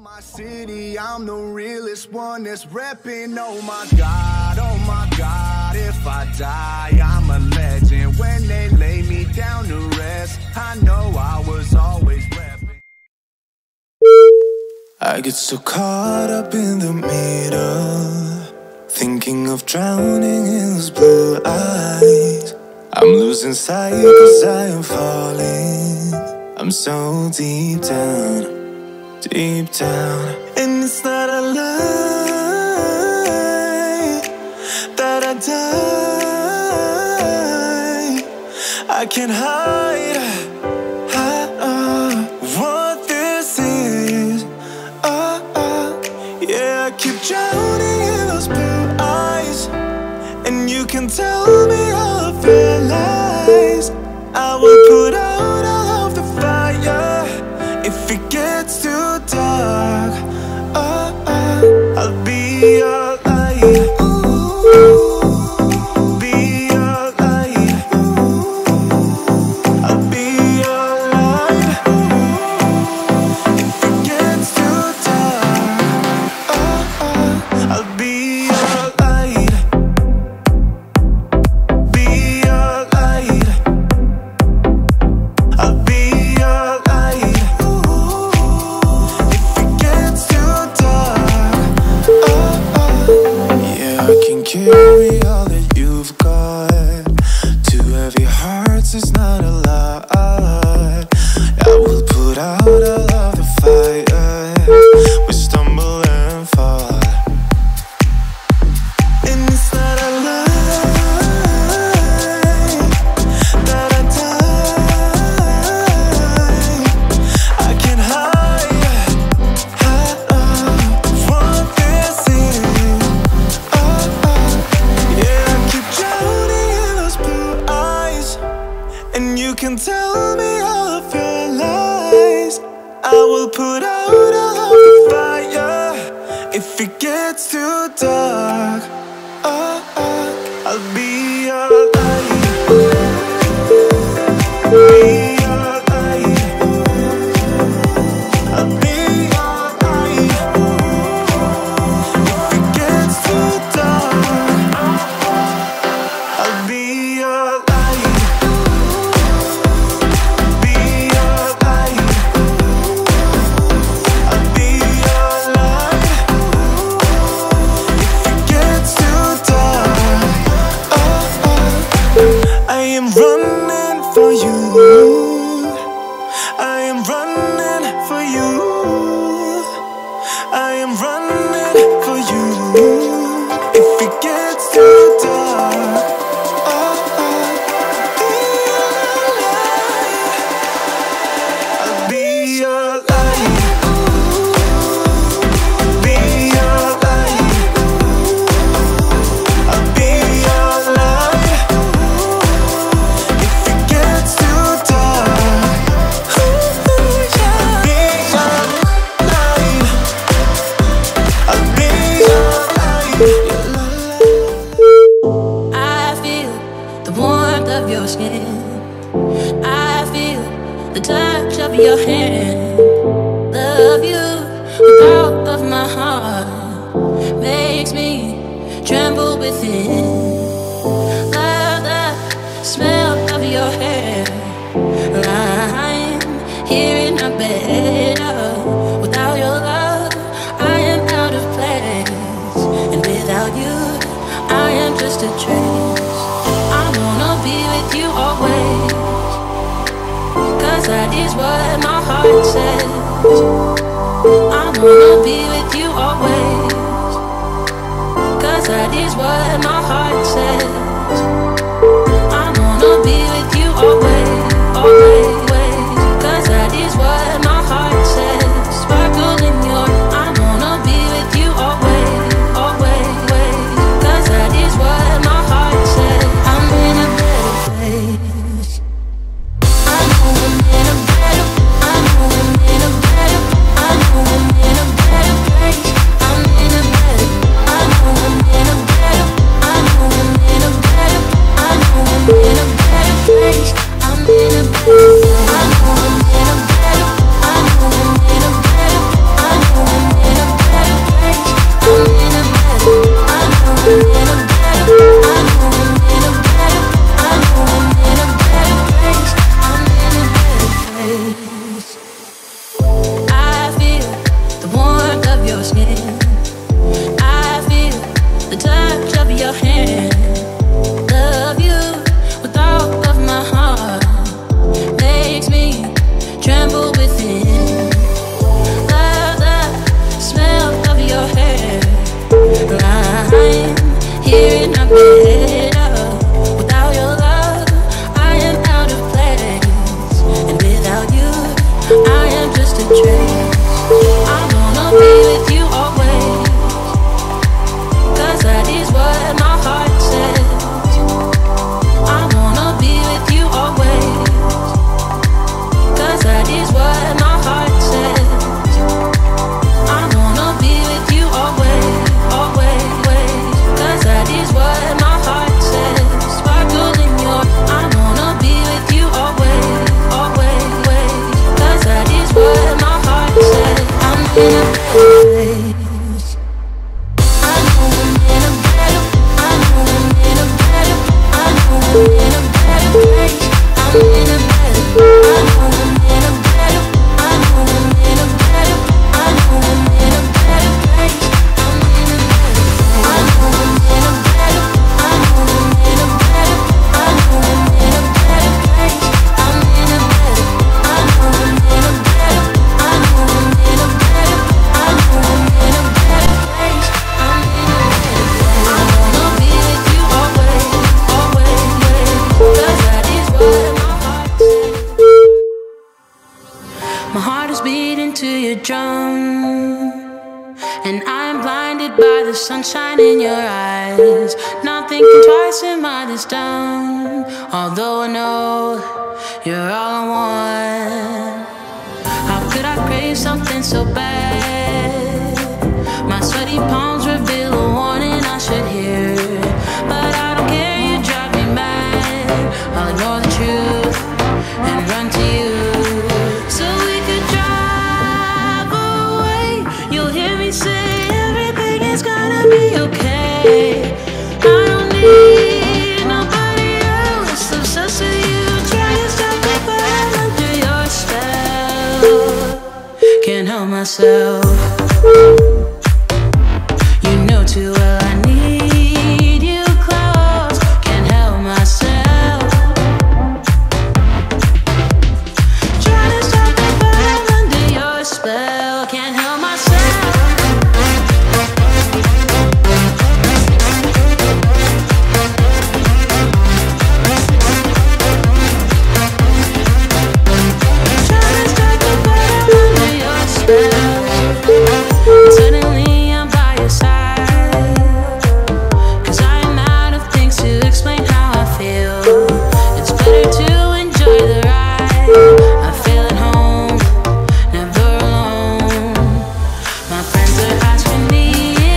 my city, I'm the realest one that's repping. Oh my God, if I die, I'm a legend. When they lay me down to rest, I know I was always repping. I get so caught up in the middle, thinking of drowning in those blue eyes. I'm losing sight cause I am falling. I'm so deep down, deep down. And it's not a lie that I die. I can't hide what this is. Yeah, I keep drowning in those blue eyes, and you can tell me all of your lies. I will put out all of the fire if it gets too dark. I'll be your light. Be your light. I'll be your light. If it gets too dark, I'll be your light. Be your light. I'll be your light. If it gets too dark, yeah, I can carry all that you've got. Two heavy hearts is not a lot. I will put out all of the fire. We stumble and fall, and it's not a lie that I die. I can't hide what this is. Yeah, I keep drowning in those blue eyes, and you can tell me all of your lies. I will put out all of the fire if it gets too dark. I'll be your light. Be your light. I'll be your light. If it gets too dark, I'll be your light. Be your light. I'll be your light. If it gets too dark, I am running for you. I am running for you. I am running for you. If it gets too dark, I'll be your light. Be your light. I'll be your light. If it gets too dark, I'll be your light. I'll be your light. I feel the warmth of your skin. I feel the touch of your hand. Love you with all of my heart. Makes me tremble within. Love the smell of your hair. I'm here in my bed. Without your love, I am out of place. And without you, I am just a trace. I wanna be with you always, cause that is what my heart says. I wanna be with you always, cause that is what my heart says. I wanna be with you always, always, cause that is what my heart says. Sparkle in your, I wanna be with you always, always, cause that is what my heart says. I'm in a better place. I know I'm in a better, I know I'm in a better, I know I'm in a better place. I'm in a better, I know I'm in a better, I know I'm in a better. Without your love, I am out of place, and without you, I am just a trace. I wanna be with you always, 'cause that is what my heart says. I wanna be with you always, 'cause that is what my heart says. I wanna be with you always, always, 'cause that is what my heart says. Sparkle in your, I wanna be with you always, always, 'cause that is what my heart says. I'm in a better place. I know I'm in a better, I know I'm in a better, I know I'm in a better place. I'm in a better, I know I'm in a better, I know I'm in a better, I know I'm in a better place. I'm in a better, I know I'm in a better, I know I'm in a better, I know I'm in a better place. I'm in a better, I know I'm in a better, I know I'm in a better, I know I'm in a better place. I'm in a better, I wanna be with you always, always, 'cause that is what my heart says. My heart is beating to your drum, and I'm blinded by the sunshine in your eyes. Not thinking twice, am I this dumb? Although I know you're all I want. How could I crave something so bad? My sweaty palms reveal a warning I should hear, but I don't care, you drive me mad. I'll ignore the truth and run to you, so we could drive away. You'll hear me say everything is gonna be okay. I don't need nobody else. Obsessed with you, trying to stop me, but I'm under your spell. Can't help myself. You know too well I need you close. Can't help myself. Trying to stop me, but I'm under your spell. Can't help myself. Trying to stop me, but I'm under your spell. And suddenly I'm by your side, 'cause I'm out of things to explain how I feel. It's better to enjoy the ride. I feel at home, never alone. My friends are asking me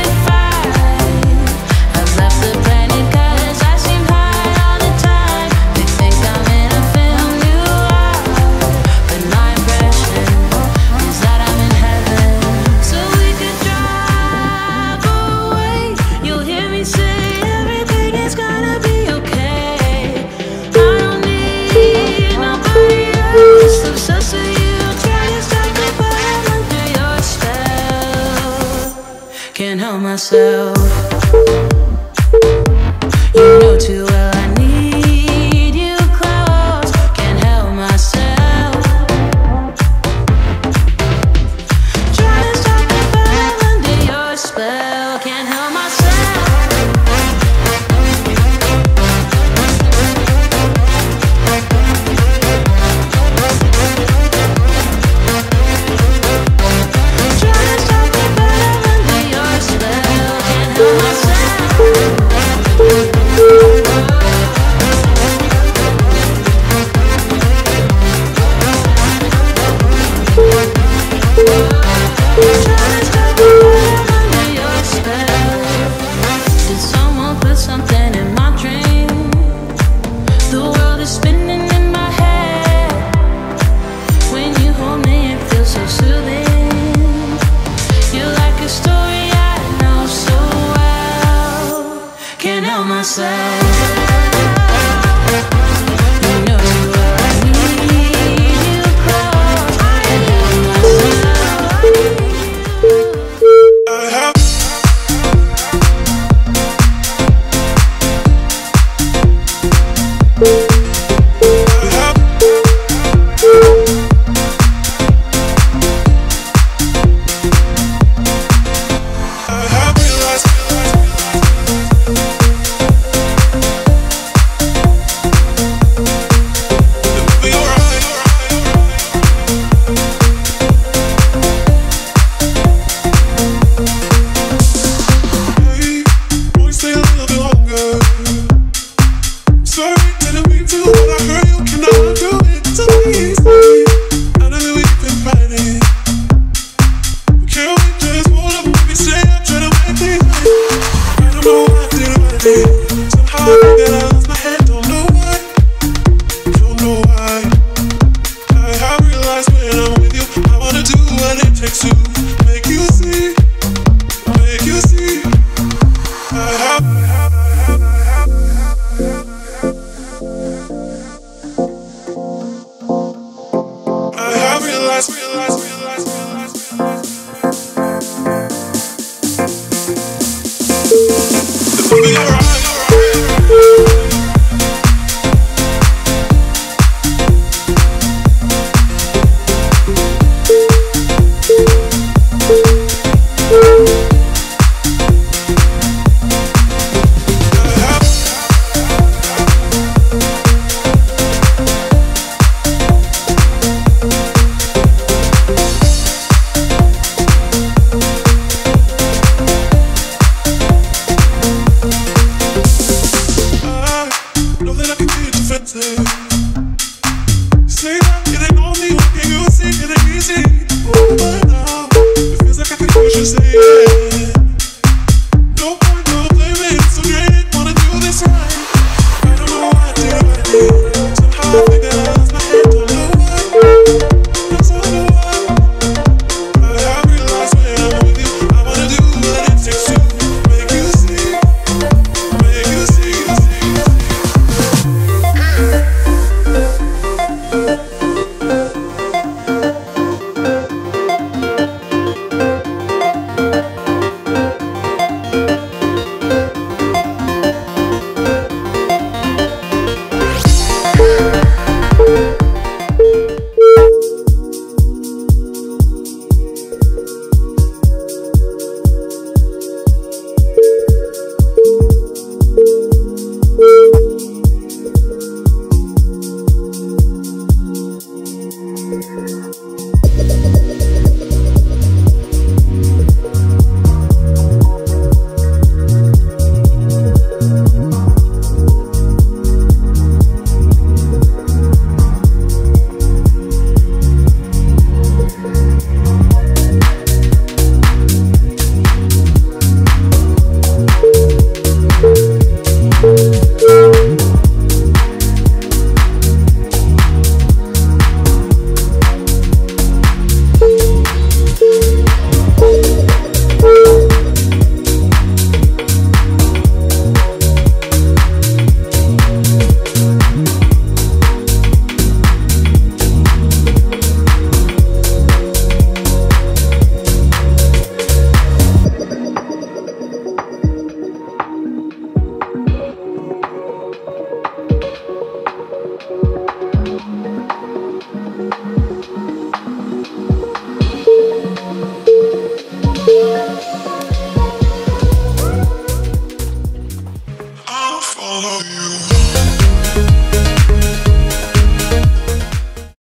if I've left the planet, 'cause I seem high all the time. They think I'm in a film noir, but my impression is that I'm in heaven. So we could drive away. You'll hear me say everything is gonna be okay. I don't need nobody else. Obsessed with you, trying to stop me, but I'm under your spell. Can't help myself. You know too well I need you close. Can't help myself. Trying to stop me, but I'm under your spell. Can't help myself. Trying to stop me, but I'm under your spell. Can't help me.